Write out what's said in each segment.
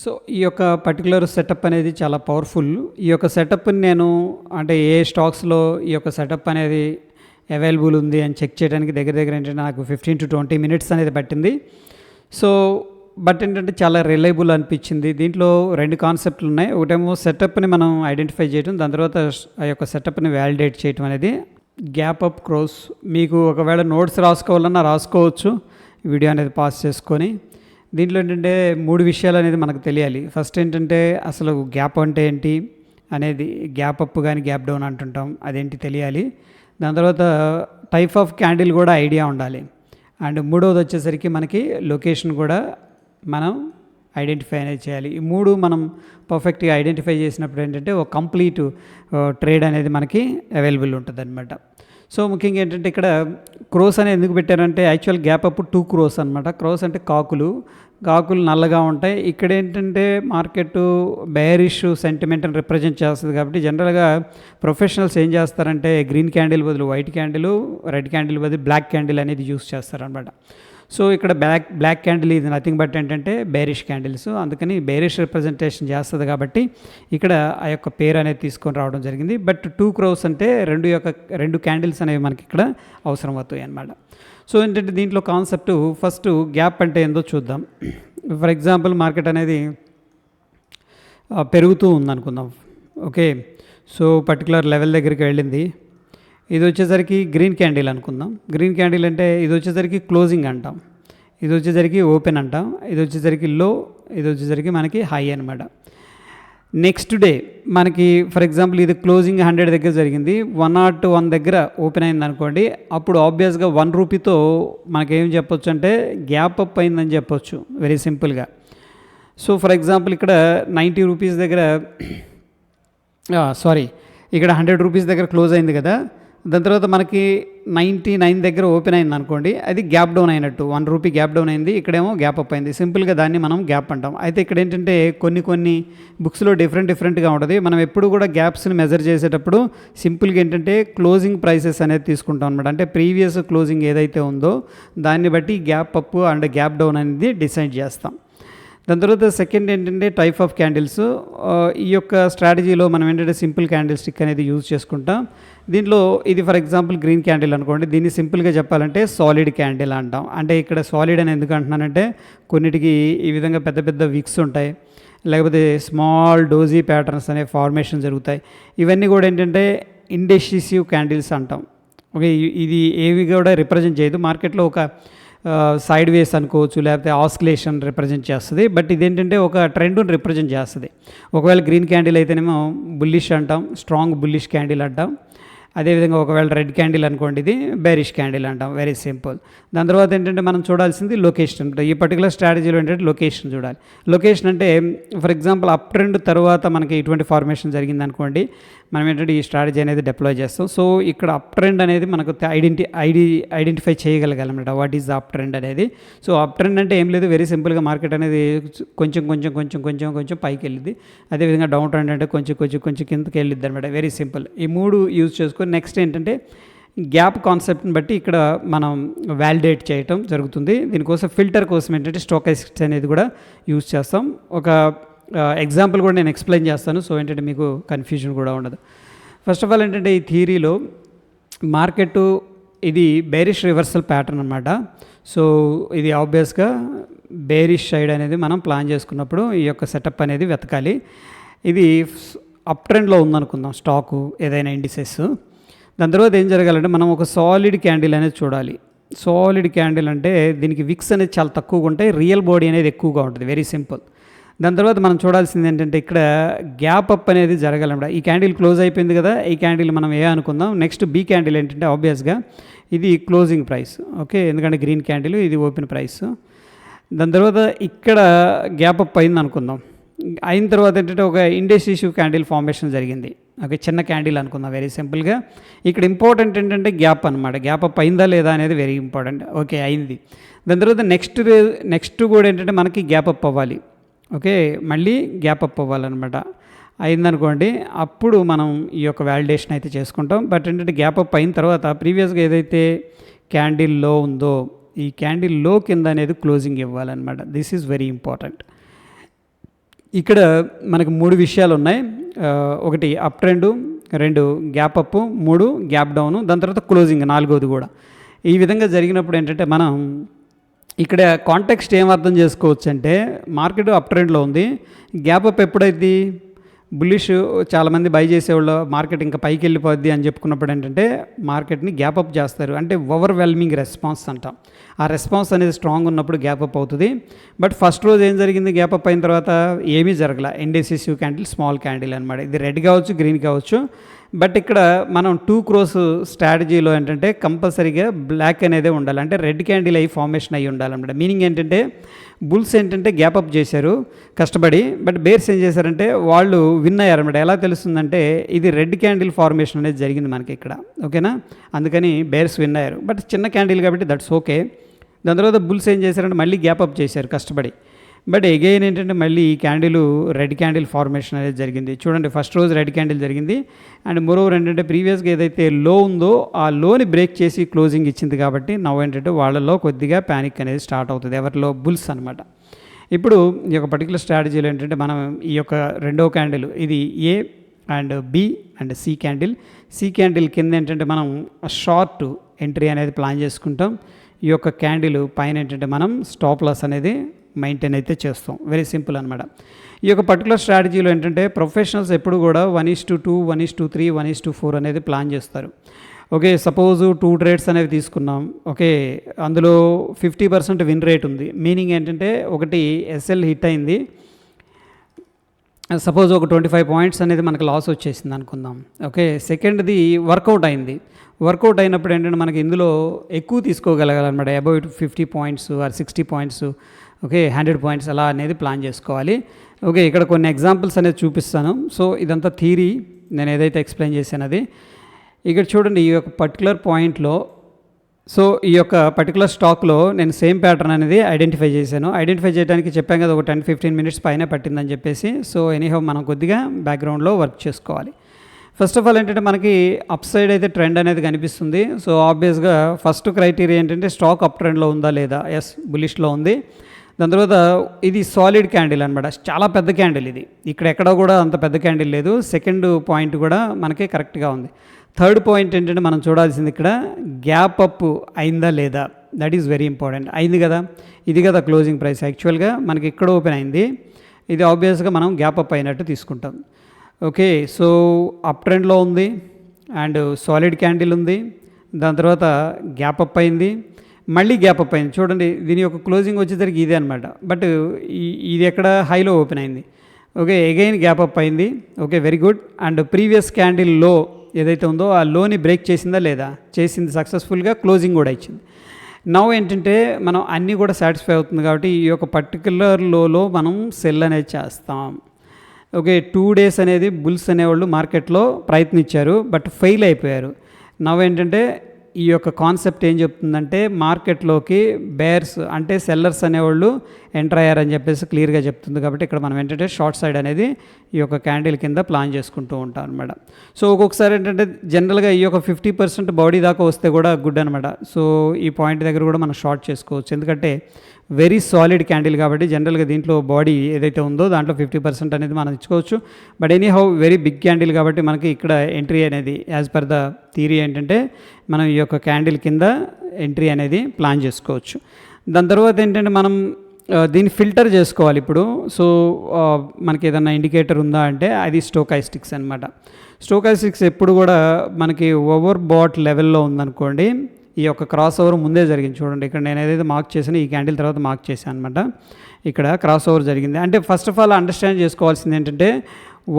So ఈ యొక్క particular setup అనేది చాలా పవర్ఫుల్. ఈ యొక్క సెటప్ని నేను అంటే ఏ స్టాక్స్లో ఈ యొక్క సెటప్ అనేది అవైలబుల్ ఉంది అని చెక్ చేయడానికి దగ్గర దగ్గర ఏంటంటే నాకు 15 to 20 మినిట్స్ అనేది పట్టింది. సో బట్ ఏంటంటే చాలా రిలయబుల్ అనిపించింది. దీంట్లో 2 కాన్సెప్ట్లు ఉన్నాయి. ఒకటేమో సెటప్ని మనం ఐడెంటిఫై చేయడం, దాని తర్వాత ఆ యొక్క సెటప్ని వ్యాలిడేట్ చేయడం అనేది. గ్యాప్ అప్ క్రోస్ మీకు ఒకవేళ నోట్స్ రాసుకోవాలన్నా రాసుకోవచ్చు వీడియో అనేది పాస్ చేసుకొని. దీంట్లో ఏంటంటే 3 విషయాలు అనేది మనకు తెలియాలి. ఫస్ట్ ఏంటంటే అసలు గ్యాప్ అంటే ఏంటి అనేది, గ్యాప్ అప్ కానీ గ్యాప్ డౌన్ అంటుంటాం, అదేంటి తెలియాలి. దాని తర్వాత టైప్ ఆఫ్ క్యాండిల్ కూడా ఐడియా ఉండాలి. అండ్ మూడవది వచ్చేసరికి మనకి లొకేషన్ కూడా మనం ఐడెంటిఫై అనేది చేయాలి. ఈ 3 మనం పర్ఫెక్ట్గా ఐడెంటిఫై చేసినప్పుడు ఏంటంటే ఒక కంప్లీట్ ట్రేడ్ అనేది మనకి అవైలబుల్ ఉంటుంది అనమాట. సో ముఖ్యంగా ఏంటంటే ఇక్కడ క్రోస్ అనేది ఎందుకు పెట్టారంటే యాక్చువల్ గ్యాప్ అప్ 2 క్రోస్ అనమాట. క్రోస్ అంటే కాకులు నల్లగా ఉంటాయి. ఇక్కడ ఏంటంటే మార్కెట్ బేరిష్ సెంటిమెంట్ని రిప్రజెంట్ చేస్తుంది కాబట్టి జనరల్గా ప్రొఫెషనల్స్ ఏం చేస్తారంటే గ్రీన్ క్యాండిల్ బదులు వైట్ క్యాండిల్, రెడ్ క్యాండిల్ బదులు బ్లాక్ క్యాండిల్ అనేది యూస్ చేస్తారనమాట. సో ఇక్కడ బ్లాక్ క్యాండిల్ ఇది నథింగ్ బట్ ఏంటంటే బేరిష్ క్యాండిల్స్, అందుకని బేరిష్ రిప్రజెంటేషన్ చేస్తుంది కాబట్టి ఇక్కడ ఆ యొక్క పేరు అనేది తీసుకొని రావడం జరిగింది. బట్ 2 క్రోస్ అంటే 2 క్యాండిల్స్ అనేవి మనకి ఇక్కడ అవసరం అవుతాయి అన్నమాట. సో ఏంటంటే దీంట్లో కాన్సెప్ట్ ఫస్ట్ గ్యాప్ అంటే ఏందో చూద్దాం. ఫర్ ఎగ్జాంపుల్ మార్కెట్ అనేది పెరుగుతూ ఉందనుకుందాం. ఓకే, సో పర్టికులర్ లెవెల్ దగ్గరికి వెళ్ళింది. ఇది వచ్చేసరికి గ్రీన్ క్యాండిల్ అనుకుందాం. గ్రీన్ క్యాండిల్ అంటే ఇది వచ్చేసరికి క్లోజింగ్ అంటాం, ఇది వచ్చేసరికి ఓపెన్ అంటాం, ఇది వచ్చేసరికి లో, ఇది వచ్చేసరికి మనకి హై అనమాట. నెక్స్ట్ డే మనకి ఫర్ ఎగ్జాంపుల్ ఇది క్లోజింగ్ 100 దగ్గర జరిగింది, 101 దగ్గర ఓపెన్ అయింది అనుకోండి. అప్పుడు ఆబ్వియస్గా 1 రూపీతో మనకేం చెప్పొచ్చు అంటే గ్యాప్ అప్ అయిందని చెప్పొచ్చు వెరీ సింపుల్గా. సో ఫర్ ఎగ్జాంపుల్ ఇక్కడ 90 రూపీస్ దగ్గర ఇక్కడ 100 రూపీస్ దగ్గర క్లోజ్ అయింది కదా, దాని తర్వాత మనకి 99 దగ్గర ఓపెన్ అయింది అనుకోండి, అది గ్యాప్ డౌన్ అయినట్టు. 1 రూపీ గ్యాప్ డౌన్ అయింది, ఇక్కడేమో గ్యాప్ అప్ అయింది. సింపుల్గా దాన్ని మనం గ్యాప్ అంటాం. అయితే ఇక్కడ ఏంటంటే కొన్ని బుక్స్లో డిఫరెంట్గా ఉంటుంది. మనం ఎప్పుడు కూడా గ్యాప్స్ని మెజర్ చేసేటప్పుడు సింపుల్గా ఏంటంటే క్లోజింగ్ ప్రైసెస్ అనేది తీసుకుంటాం అనమాట. అంటే ప్రీవియస్ క్లోజింగ్ ఏదైతే ఉందో దాన్ని బట్టి gap up and gap down అనేది డిసైడ్ చేస్తాం. దాని తర్వాత సెకండ్ ఏంటంటే టైప్ ఆఫ్ క్యాండిల్స్. ఈ యొక్క స్ట్రాటజీలో మనం ఏంటంటే సింపుల్ క్యాండిల్ స్టిక్ అనేది యూజ్ చేసుకుంటాం. దీంట్లో ఇది ఫర్ ఎగ్జాంపుల్ గ్రీన్ క్యాండిల్ అనుకోండి, దీన్ని సింపుల్గా చెప్పాలంటే సాలిడ్ క్యాండిల్ అంటాం. అంటే ఇక్కడ సాలిడ్ అని ఎందుకు అంటున్నానంటే కొన్నిటికి ఈ విధంగా పెద్ద విక్స్ ఉంటాయి, లేకపోతే స్మాల్ డోజీ ప్యాటర్న్స్ అనే ఫార్మేషన్ జరుగుతాయి. ఇవన్నీ కూడా ఏంటంటే ఇండెసిసివ్ క్యాండిల్స్ అంటాం. ఓకే, ఇది ఏవి కూడా రిప్రజెంట్ చేయదు. మార్కెట్లో ఒక సైడ్ వేస్ అనుకోవచ్చు, లేకపోతే ఆస్కిలేషన్ రిప్రజెంట్ చేస్తుంది. బట్ ఇదేంటంటే ఒక ట్రెండ్ని రిప్రజెంట్ చేస్తుంది. ఒకవేళ గ్రీన్ క్యాండిల్ అయితేనేమో బుల్లిష్ అంటాం, స్ట్రాంగ్ బుల్లిష్ క్యాండిల్ అంటాం. అదేవిధంగా ఒకవేళ రెడ్ క్యాండిల్ అనుకోండి, ఇది బేరిష్ క్యాండిల్ అంటాం. Very simple. దాని తర్వాత ఏంటంటే మనం చూడాల్సింది లొకేషన్. ఈ పర్టికులర్ స్ట్రాటజీలో ఏంటంటే లొకేషన్ చూడాలి. లొకేషన్ అంటే ఫర్ ఎగ్జాంపుల్ అప్ ట్రెండ్ తర్వాత మనకి ఇటువంటి ఫార్మేషన్ జరిగింది అనుకోండి, మనం ఏంటంటే ఈ స్ట్రాటజీ అనేది డిప్లాయ్ చేస్తాం. సో ఇక్కడ అప్ ట్రెండ్ అనేది మనకు ఐడెంటిఫై చేయగలగాలన్నమాట. వాట్ ఈజ్ అప్ ట్రెండ్ అనేది. సో అప్ ట్రెండ్ అంటే ఏం లేదు, వెరీ సింపుల్గా మార్కెట్ అనేది కొంచెం పైకి వెళ్ళింది. అదేవిధంగా డౌన్ ట్రెండ్ అంటే కొంచెం కిందకి వెళ్ళిద్ది అనమాట. Very simple. ఈ 3 యూజ్ చేసుకొని నెక్స్ట్ ఏంటంటే గ్యాప్ కాన్సెప్ట్ని బట్టి ఇక్కడ మనం వ్యాలిడేట్ చేయటం జరుగుతుంది. దీనికోసం ఫిల్టర్ కోసం ఏంటంటే స్టోకాస్టిక్స్ అనేది కూడా యూజ్ చేస్తాం. ఒక ఎగ్జాంపుల్ కూడా నేను ఎక్స్ప్లెయిన్ చేస్తాను, సో ఏంటంటే మీకు కన్ఫ్యూజన్ కూడా ఉండదు. ఫస్ట్ ఆఫ్ ఆల్ ఏంటంటే ఈ థియరీలో మార్కెట్ ఇది బేరిష్ రివర్సల్ ప్యాటర్న్ అనమాట. సో ఇది ఆబ్వియస్గా బేరిష్ సైడ్ అనేది మనం ప్లాన్ చేసుకున్నప్పుడు ఈ యొక్క సెటప్ అనేది వెతకాలి. ఇది అప్ ట్రెండ్లో ఉందనుకుందాం స్టాకు, ఏదైనా ఇండిసెస్. దాని తర్వాత ఏం జరగాలంటే మనం ఒక సాలిడ్ క్యాండిల్ అనేది చూడాలి. సాలిడ్ క్యాండిల్ అంటే దీనికి విక్స్ అనేది చాలా తక్కువగా ఉంటాయి, రియల్ బాడీ అనేది ఎక్కువగా ఉంటుంది. Very simple. దాని తర్వాత మనం చూడాల్సింది ఏంటంటే ఇక్కడ గ్యాప్ అప్ అనేది జరగాలన్నమాట. ఈ క్యాండిల్ క్లోజ్ అయిపోయింది కదా, ఈ క్యాండిల్ మనం ఏ అనుకుందాం. నెక్స్ట్ బి క్యాండిల్ ఏంటంటే ఆబ్వియస్గా ఇది క్లోజింగ్ ప్రైస్. ఓకే, ఎందుకంటే గ్రీన్ క్యాండిల్, ఇది ఓపెన్ ప్రైస్. దాని తర్వాత ఇక్కడ గ్యాప్ అప్ అయింది అనుకుందాం. అయిన తర్వాత ఏంటంటే ఒక ఇండెసిసివ్ క్యాండిల్ ఫార్మేషన్ జరిగింది. ఓకే, చిన్న క్యాండిల్ అనుకుందాం వెరీ సింపుల్గా. ఇక్కడ ఇంపార్టెంట్ ఏంటంటే గ్యాప్ అనమాట. గ్యాప్ అప్ అయిందా లేదా అనేది వెరీ ఇంపార్టెంట్. ఓకే, అయింది. దాని తర్వాత నెక్స్ట్ కూడా ఏంటంటే మనకి గ్యాప్ అప్ అవ్వాలి. ఓకే, మళ్ళీ గ్యాప్ అప్ అవ్వాలన్నమాట. అయిందనుకోండి, అప్పుడు మనం ఈ యొక్క వ్యాలిడేషన్ అయితే చేసుకుంటాం. బట్ ఏంటంటే గ్యాప్ అప్ అయిన తర్వాత ప్రీవియస్గా ఏదైతే క్యాండిల్ లో ఉందో ఈ క్యాండిల్ లో కింద అనేది క్లోజింగ్ ఇవ్వాలన్నమాట. This is very important. ఇక్కడ మనకు 3 విషయాలు ఉన్నాయి. ఒకటి up trend, 2 gap up, 3 gap down, దాని తర్వాత క్లోజింగ్ 4వది కూడా. ఈ విధంగా జరిగినప్పుడు ఏంటంటే మనం ఇక్కడ కాంటెక్స్ట్ ఏం అర్థం చేసుకోవచ్చు అంటే మార్కెట్ అప్ ట్రెండ్లో ఉంది, గ్యాప్ అప్ ఎప్పుడైతే బుల్లిష్ చాలామంది బై చేసేవాళ్ళు మార్కెట్ ఇంకా పైకి వెళ్ళిపోద్ది అని చెప్పుకున్నప్పుడు ఏంటంటే మార్కెట్ని గ్యాప్ అప్ చేస్తారు. అంటే ఓవర్వెల్మింగ్ రెస్పాన్స్ అంటాం. ఆ రెస్పాన్స్ అనేది స్ట్రాంగ్ ఉన్నప్పుడు గ్యాప్ అప్ అవుతుంది. బట్ ఫస్ట్ రోజు ఏం జరిగింది, గ్యాప్ అప్ అయిన తర్వాత ఏమీ జరగల. ఇండెసిసివ్ క్యాండిల్, స్మాల్ క్యాండిల్ అనమాట. ఇది రెడ్ కావచ్చు, గ్రీన్ కావచ్చు. బట్ ఇక్కడ మనం 2 క్రోస్ స్ట్రాటజీలో ఏంటంటే కంపల్సరీగా బ్లాక్ అనేది ఉండాలి. అంటే రెడ్ క్యాండిల్ అయ్యి ఫార్మేషన్ అయ్యి ఉండాలన్నమాట. మీనింగ్ ఏంటంటే బుల్స్ ఏంటంటే గ్యాప్ అప్ చేశారు కష్టపడి, బట్ బేర్స్ ఏం చేశారంటే వాళ్ళు విన్ అయ్యారన్నమాట. ఎలా తెలుస్తుందంటే ఇది రెడ్ క్యాండిల్ ఫార్మేషన్ అనేది జరిగింది మనకి ఇక్కడ, ఓకేనా. అందుకని బేర్స్ విన్ అయ్యారు. బట్ చిన్న క్యాండిల్ కాబట్టి దట్స్ ఓకే. దాని తర్వాత బుల్స్ ఏం చేశారంటే మళ్ళీ గ్యాప్ అప్ చేశారు కష్టపడి. బట్ ఎగైన్ ఏంటంటే మళ్ళీ ఈ క్యాండిల్ రెడ్ క్యాండిల్ ఫార్మేషన్ అనేది జరిగింది. చూడండి, ఫస్ట్ రోజు రెడ్ క్యాండిల్ జరిగింది. అండ్ మరోవర్ ఏంటంటే ప్రీవియస్గా ఏదైతే లో ఉందో ఆ లోని బ్రేక్ చేసి క్లోజింగ్ ఇచ్చింది కాబట్టి నవ్వు ఏంటంటే వాళ్ళలో కొద్దిగా ప్యానిక్ అనేది స్టార్ట్ అవుతుంది, ఎవరిలో, బుల్స్ అనమాట. ఇప్పుడు ఈ యొక్క పర్టికులర్ స్ట్రాటజీలో ఏంటంటే మనం ఈ యొక్క రెండో క్యాండిల్ ఇది A and B and C candle. C candle కింద ఏంటంటే మనం షార్ట్ ఎంట్రీ అనేది ప్లాన్ చేసుకుంటాం. ఈ యొక్క క్యాండిల్ పైన ఏంటంటే మనం స్టాప్ లాస్ అనేది మెయింటైన్ అయితే చేస్తాం. వెరీ సింపుల్ అనమాట. ఈ యొక్క పర్టికులర్ స్ట్రాటజీలో ఏంటంటే ప్రొఫెషనల్స్ ఎప్పుడు కూడా 1:2, 1:3, 1:4 అనేది ప్లాన్ చేస్తారు. ఓకే, సపోజు 2 ట్రేడ్స్ అనేవి తీసుకున్నాం. ఓకే, అందులో 50% విన్ రేట్ ఉంది. మీనింగ్ ఏంటంటే ఒకటి ఎస్ఎల్ హిట్ అయింది, సపోజ్ ఒక 25 పాయింట్స్ అనేది మనకు లాస్ వచ్చేసింది అనుకుందాం. ఓకే, సెకండ్ది వర్కౌట్ అయింది. వర్కౌట్ అయినప్పుడు ఏంటంటే మనకి ఇందులో ఎక్కువ తీసుకోగలగాలన్నమాట. About 50 points or 60 points, okay, 100 points అలా అనేది ప్లాన్ చేసుకోవాలి. ఓకే, ఇక్కడ కొన్ని ఎగ్జాంపుల్స్ అనేది చూపిస్తాను. సో ఇదంతా థియరీ, నేను ఏదైతే ఎక్స్ప్లెయిన్ చేశాను అది. ఇక్కడ చూడండి, ఈ యొక్క పర్టికులర్ పాయింట్లో, సో ఈ యొక్క పర్టికులర్ స్టాక్లో నేను సేమ్ ప్యాటర్న్ అనేది ఐడెంటిఫై చేశాను. ఐడెంటిఫై చేయడానికి చెప్పాను కదా, ఒక 10-15 మినిట్స్ పైన పట్టిందని చెప్పేసి. సో ఎనీహౌ మనం కొద్దిగా బ్యాక్గ్రౌండ్లో వర్క్ చేసుకోవాలి. ఫస్ట్ ఆఫ్ ఆల్ ఏంటంటే మనకి అప్ సైడ్ అయితే ట్రెండ్ అనేది కనిపిస్తుంది. సో ఆబ్వియస్గా ఫస్ట్ క్రైటీరియా ఏంటంటే స్టాక్ అప్ ట్రెండ్లో ఉందా లేదా. ఎస్, బులిష్లో ఉంది. దాని తర్వాత ఇది సాలిడ్ క్యాండిల్ అనమాట, చాలా పెద్ద క్యాండిల్ ఇది. ఇక్కడ ఎక్కడ కూడా అంత పెద్ద క్యాండిల్ లేదు. సెకండ్ పాయింట్ కూడా మనకి కరెక్ట్గా ఉంది. థర్డ్ పాయింట్ ఏంటంటే మనం చూడాల్సింది ఇక్కడ గ్యాప్ అప్ అయిందా లేదా, దట్ ఈస్ వెరీ ఇంపార్టెంట్. అయింది కదా, ఇది కదా క్లోజింగ్ ప్రైస్. యాక్చువల్గా మనకి ఇక్కడ ఓపెన్ అయింది, ఇది ఆబ్వియస్గా మనం గ్యాప్ అప్ అయినట్టు తీసుకుంటాం. ఓకే, సో అప్ ట్రెండ్లో ఉంది అండ్ సాలిడ్ క్యాండిల్ ఉంది. దాని తర్వాత గ్యాప్ అప్ అయింది, మళ్ళీ గ్యాప్ అప్ అయింది. చూడండి, దీని యొక్క క్లోజింగ్ వచ్చేసరికి ఇదే అనమాట. బట్ ఇది ఎక్కడ హైలో ఓపెన్ అయింది. ఓకే, అగైన్ గ్యాప్ అప్ అయింది. Okay, very good. And previous candle లో ఏదైతే ఉందో ఆ లోని బ్రేక్ చేసిందా లేదా, చేసింది సక్సెస్ఫుల్గా, క్లోజింగ్ కూడా ఇచ్చింది. నవ్ ఏంటంటే మనం అన్నీ కూడా సాటిస్ఫై అవుతుంది కాబట్టి ఈ యొక్క పర్టికులర్ లోలో మనం సెల్ అనేది చేస్తాం. ఓకే, 2 డేస్ అనేది బుల్స్ అనేవాళ్ళు మార్కెట్లో ప్రయత్నించారు, బట్ ఫెయిల్ అయిపోయారు. నవ్ ఏంటంటే ఈ యొక్క కాన్సెప్ట్ ఏం చెప్తుందంటే మార్కెట్లోకి బేర్స్ అంటే సెల్లర్స్ అనేవాళ్ళు ఎంటర్ అయ్యారని చెప్పేసి క్లియర్గా చెప్తుంది. కాబట్టి ఇక్కడ మనం ఏంటంటే షార్ట్ సైడ్ అనేది ఈ యొక్క క్యాండిల్ కింద ప్లాన్ చేసుకుంటూ ఉంటాం అనమాట. సో ఒక్కొక్కసారి ఏంటంటే జనరల్గా ఈ యొక్క 50% బాడీ దాకా వస్తే కూడా గుడ్ అనమాట. సో ఈ పాయింట్ దగ్గర కూడా మనం షార్ట్ చేసుకోవచ్చు, ఎందుకంటే వెరీ సాలిడ్ క్యాండిల్ కాబట్టి జనరల్గా దీంట్లో బాడీ ఏదైతే ఉందో దాంట్లో 50% అనేది మనం ఇచ్చుకోవచ్చు. But anyhow very big candle కాబట్టి మనకి ఇక్కడ ఎంట్రీ అనేది యాజ్ పర్ ద థియరీ ఏంటంటే మనం ఈ యొక్క క్యాండిల్ కింద ఎంట్రీ అనేది ప్లాన్ చేసుకోవచ్చు. దాని తర్వాత ఏంటంటే మనం దీన్ని ఫిల్టర్ చేసుకోవాలి ఇప్పుడు. సో మనకి ఏదన్నా ఇండికేటర్ ఉందా అంటే అది స్టోకాస్టిక్స్ అనమాట. స్టోకాస్టిక్స్ ఎప్పుడు కూడా మనకి ఓవర్ బాట్ లెవెల్లో ఉందనుకోండి, ఈ యొక్క క్రాస్ ఓవర్ ముందే జరిగింది. చూడండి, ఇక్కడ నేను ఏదైతే మార్క్ చేసానో ఈ క్యాండిల్ తర్వాత మార్క్ చేశాను అనమాట. ఇక్కడ క్రాస్ ఓవర్ జరిగింది. అంటే ఫస్ట్ ఆఫ్ ఆల్ అండర్స్టాండ్ చేసుకోవాల్సింది ఏంటంటే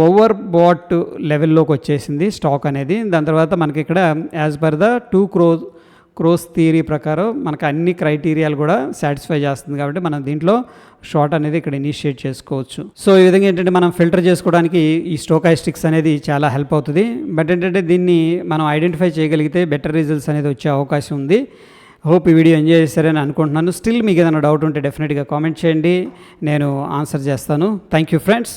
ఓవర్ బాట్ లెవెల్లోకి వచ్చేసింది స్టాక్ అనేది. దాని తర్వాత మనకి ఇక్కడ as per the 2 crores theory ప్రకారం మనకు అన్ని క్రైటీరియాలు కూడా సాటిస్ఫై చేస్తుంది కాబట్టి మనం దీంట్లో షార్ట్ అనేది ఇక్కడ ఇనిషియేట్ చేసుకోవచ్చు. సో ఈ విధంగా ఏంటంటే మనం ఫిల్టర్ చేసుకోవడానికి ఈ స్టోకాస్టిక్స్ అనేది చాలా హెల్ప్ అవుతుంది. బట్ ఏంటంటే దీన్ని మనం ఐడెంటిఫై చేయగలిగితే బెటర్ రిజల్ట్స్ అనేది వచ్చే అవకాశం ఉంది. హోప్ ఈ వీడియో ఎంజాయ్ చేస్తారని అనుకుంటున్నాను. స్టిల్ మీకు ఏదైనా డౌట్ ఉంటే డెఫినెట్గా కామెంట్ చేయండి, నేను ఆన్సర్ చేస్తాను. Thank you friends.